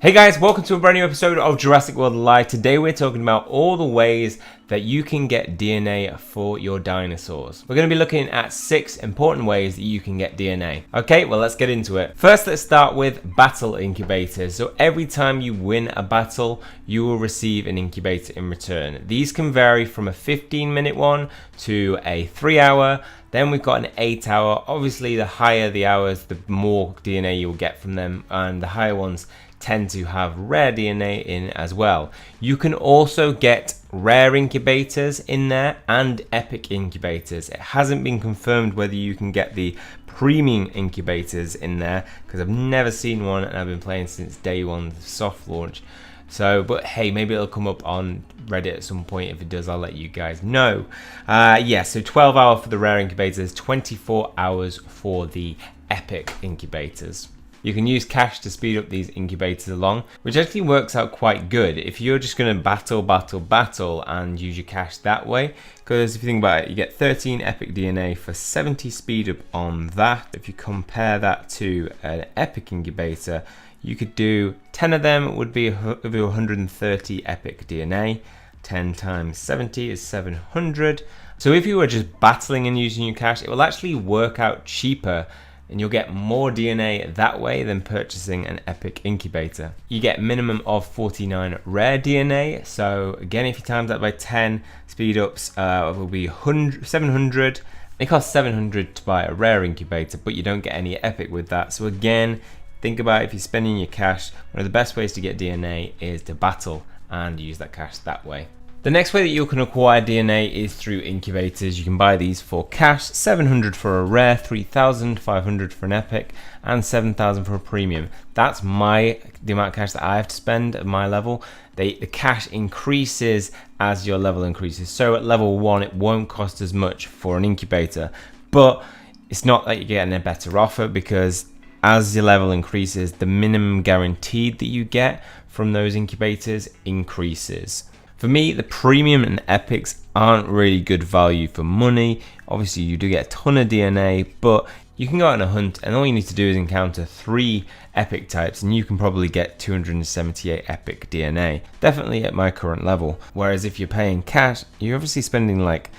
Hey guys, welcome to a brand new episode of Jurassic World Live. Today we're talking about all the ways that you can get DNA for your dinosaurs. We're going to be looking at 6 important ways that you can get DNA. Okay, well let's get into it. First, let's start with battle incubators. So every time you win a battle, you will receive an incubator in return. These can vary from a 15-minute one to a 3-hour. Then we've got an 8-hour. Obviously, the higher the hours, the more DNA you'll get from them, and the higher ones tend to have rare DNA in as well. You can also get rare incubators in there and epic incubators. It hasn't been confirmed whether you can get the premium incubators in there because I've never seen one and I've been playing since day one, the soft launch. So, but hey, maybe it'll come up on Reddit at some point. If it does, I'll let you guys know. So 12 hours for the rare incubators, 24 hours for the epic incubators. You can use cash to speed up these incubators along, which actually works out quite good if you're just going to battle and use your cash that way. Because if you think about it, you get 13 epic DNA for 70 speed up on that. If you compare that to an epic incubator, you could do 10 of them, would be 130 epic DNA. 10 times 70 is 700. So if you were just battling and using your cash, it will actually work out cheaper and you'll get more DNA that way than purchasing an epic incubator. You get minimum of 49 rare DNA. So again, if you times that by 10, speed ups will be 700. It costs 700 to buy a rare incubator, but you don't get any epic with that. So again, think about if you're spending your cash, one of the best ways to get DNA is to battle and use that cash that way. The next way that you can acquire DNA is through incubators. You can buy these for cash, 700 for a rare, 3,500 for an epic, and 7,000 for a premium. That's the amount of cash that I have to spend at my level. The cash increases as your level increases. So at level 1, it won't cost as much for an incubator, but it's not that you're getting a better offer because as your level increases, the minimum guaranteed that you get from those incubators increases. For me, the premium and epics aren't really good value for money. Obviously, you do get a ton of DNA, but you can go out on a hunt and all you need to do is encounter 3 epic types and you can probably get 278 epic DNA. Definitely at my current level. Whereas if you're paying cash, you're obviously spending like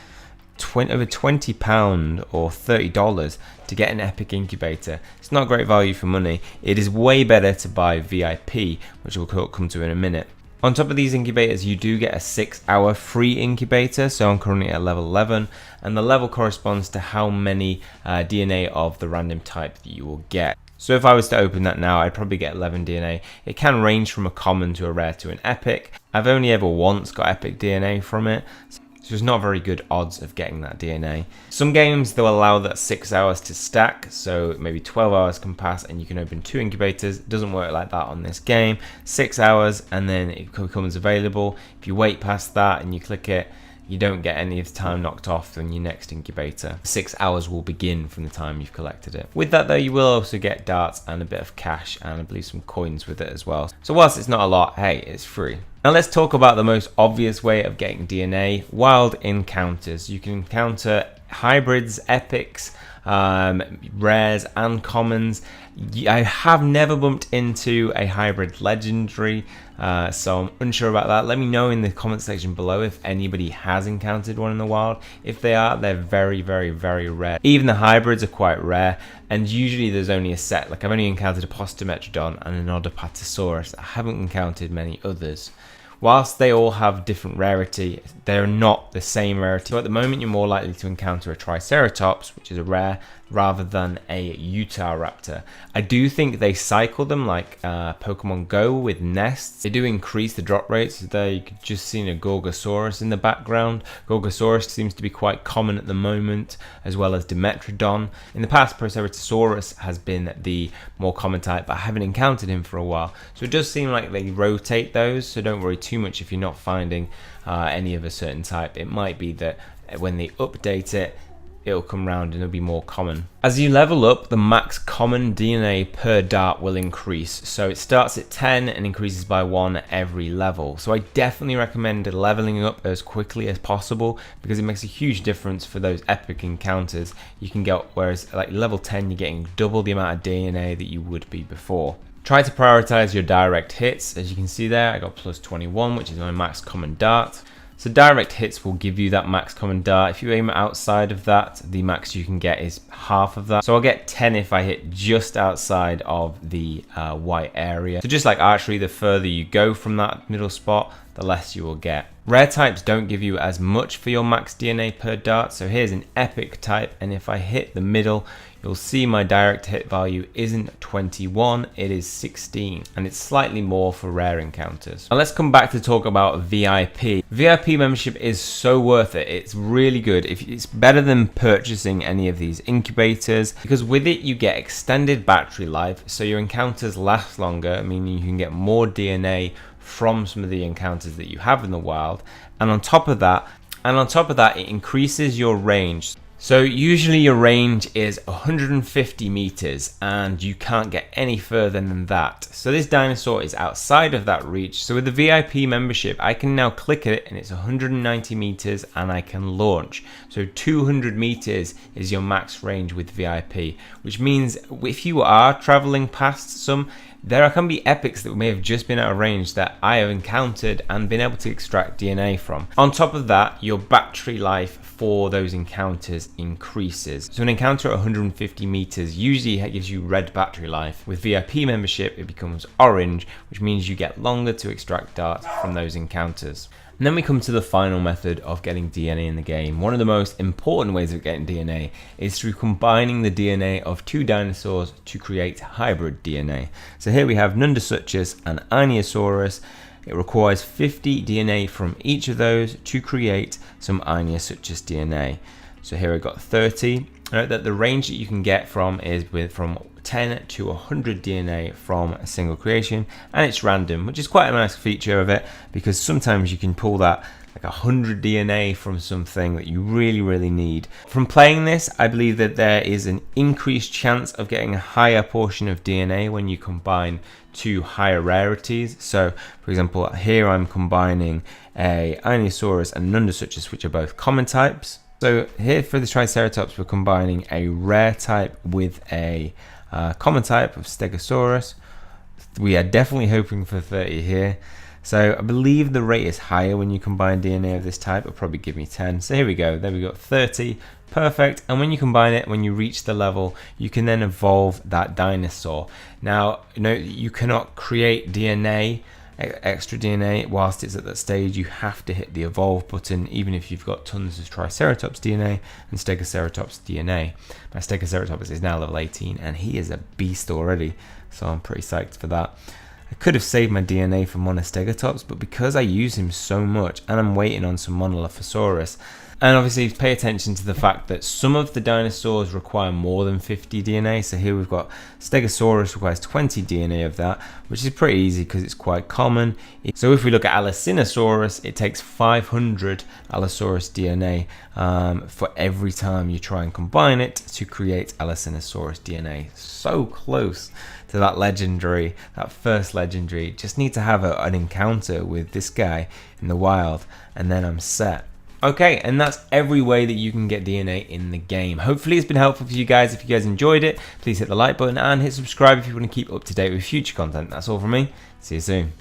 over £20 or $30 to get an epic incubator. It's not great value for money. It is way better to buy VIP, which we'll come to in a minute. On top of these incubators, you do get a 6-hour free incubator. So I'm currently at level 11, and the level corresponds to how many DNA of the random type that you will get. So if I was to open that now, I'd probably get 11 DNA. It can range from a common to a rare to an epic. I've only ever once got epic DNA from it. So there's not very good odds of getting that DNA. Some games, they'll allow that 6 hours to stack, so maybe 12 hours can pass and you can open 2 incubators. It doesn't work like that on this game. 6 hours and then it becomes available. If you wait past that and you click it, you don't get any of the time knocked off on your next incubator. 6 hours will begin from the time you've collected it. With that though, you will also get darts and a bit of cash and I believe some coins with it as well. So whilst it's not a lot, hey, it's free. Now let's talk about the most obvious way of getting DNA, wild encounters. You can encounter hybrids, epics, rares and commons. I have never bumped into a hybrid legendary, so I'm unsure about that. Let me know in the comment section below if anybody has encountered one in the wild. If they are, they're very, very, very rare. Even the hybrids are quite rare, and usually there's only a set. Like I've only encountered a Postometrodon and an Odopatosaurus. I haven't encountered many others. Whilst they all have different rarity, they're not the same rarity. So at the moment, you're more likely to encounter a Triceratops, which is a rare, rather than a Utahraptor. I do think they cycle them like Pokemon Go with nests. They do increase the drop rates. There you could just see a Gorgosaurus in the background. Gorgosaurus seems to be quite common at the moment, as well as Dimetrodon. In the past, Proceratosaurus has been the more common type, but I haven't encountered him for a while. So it does seem like they rotate those, so don't worry too much if you're not finding any of a certain type. It might be that when they update it, it'll come round and it'll be more common. As you level up, the max common DNA per dart will increase. So it starts at 10 and increases by 1 every level. So I definitely recommend leveling up as quickly as possible because it makes a huge difference for those epic encounters you can get, whereas like level 10 you're getting double the amount of DNA that you would be before. Try to prioritize your direct hits. As you can see there, I got plus 21, which is my max common dart. So direct hits will give you that max common dart. If you aim outside of that, the max you can get is half of that. So I'll get 10 if I hit just outside of the white area. So just like archery, the further you go from that middle spot, the less you will get. Rare types don't give you as much for your max DNA per dart. So here's an epic type, and if I hit the middle, you'll see my direct hit value isn't 21, it is 16, and it's slightly more for rare encounters. Now let's come back to talk about VIP. VIP membership is so worth it. It's really good. It's better than purchasing any of these incubators, because with it you get extended battery life, so your encounters last longer, meaning you can get more DNA from some of the encounters that you have in the wild, and on top of that, it increases your range. So usually your range is 150 meters and you can't get any further than that. So this dinosaur is outside of that reach. So with the VIP membership, I can now click it and it's 190 meters and I can launch. So 200 meters is your max range with VIP, which means if you are traveling past some, there can be epics that may have just been out of range that I have encountered and been able to extract DNA from. On top of that, your battery life for those encounters increases. So an encounter at 150 meters usually gives you red battery life. With VIP membership, it becomes orange, which means you get longer to extract darts from those encounters. And then we come to the final method of getting DNA in the game. One of the most important ways of getting DNA is through combining the DNA of two dinosaurs to create hybrid DNA. So here we have Nundasuchus and Einiosaurus. It requires 50 DNA from each of those to create some Einiosuchus DNA. So here I've got 30. Note that the range that you can get from is from 10 to 100 DNA from a single creation, and it's random, which is quite a nice feature of it, because sometimes you can pull that like 100 DNA from something that you really need. From playing this, I believe that there is an increased chance of getting a higher portion of DNA when you combine two higher rarities. So for example, here I'm combining a Einiosaurus and Nundasuchus, which are both common types. So here for the Triceratops, we're combining a rare type with a common type of Stegosaurus. We are definitely hoping for 30 here. So I believe the rate is higher when you combine DNA of this type. It'll probably give me 10. So here we go. There we got 30. Perfect. And when you combine it, when you reach the level, you can then evolve that dinosaur. Now, you cannot create DNA, extra DNA, whilst it's at that stage. You have to hit the evolve button, even if you've got tons of Triceratops DNA and Stegoceratops DNA. My Stegoceratops is now level 18 and he is a beast already, so I'm pretty psyched for that. I could have saved my DNA for Monostegotops, but because I use him so much and I'm waiting on some Monolophosaurus, and obviously pay attention to the fact that some of the dinosaurs require more than 50 DNA. So here we've got Stegosaurus requires 20 DNA of that, which is pretty easy because it's quite common. So if we look at Allosaurus, it takes 500 Allosaurus DNA for every time you try and combine it to create Allosaurus DNA. So close to that legendary, that first legendary. Just need to have an encounter with this guy in the wild and then I'm set. Okay, and that's every way that you can get DNA in the game. Hopefully it's been helpful for you guys. If you guys enjoyed it, please hit the like button and hit subscribe if you want to keep up to date with future content. That's all from me. See you soon.